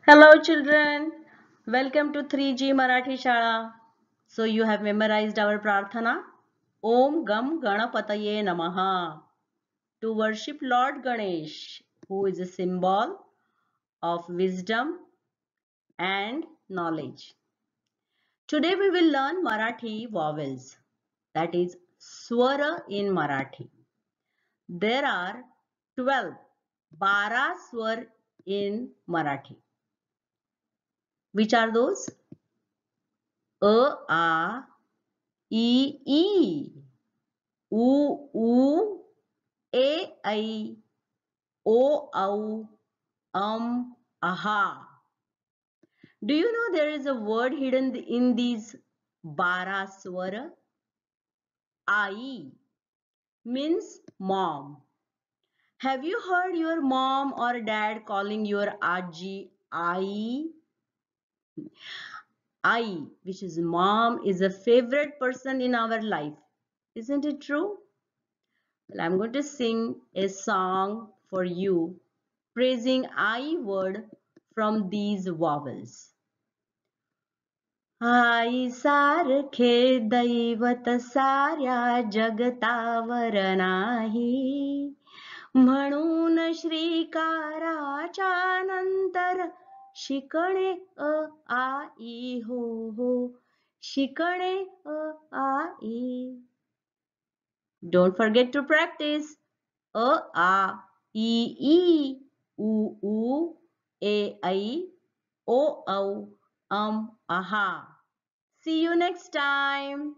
Hello children, welcome to 3G Marathi Shala. So you have memorized our Prarthana. Om Gam Ganapataye Namaha. To worship Lord Ganesh, who is a symbol of wisdom and knowledge. Today we will learn Marathi vowels, that is Swara in Marathi. There are 12, 12 swar in Marathi. Which are those? A, E, E, U, A, I, O, Au, Aha. Do you know there is a word hidden in these Bara Swara? Ai means mom. Have you heard your mom or dad calling your Aji Ai? Ai, which is mom, is a favorite person in our life. Isn't it true? Well, I'm going to sing a song for you praising I word from these vowels. आई सारखे दैवत साऱ्या जगतावर नाही म्हणून श्रीकाराच्या नंतर शिकणे अ आ ई हो हो शिकणे अ आ ई. Don't forget to practice. A, A, E, U, A, I, O, Aha. See you next time.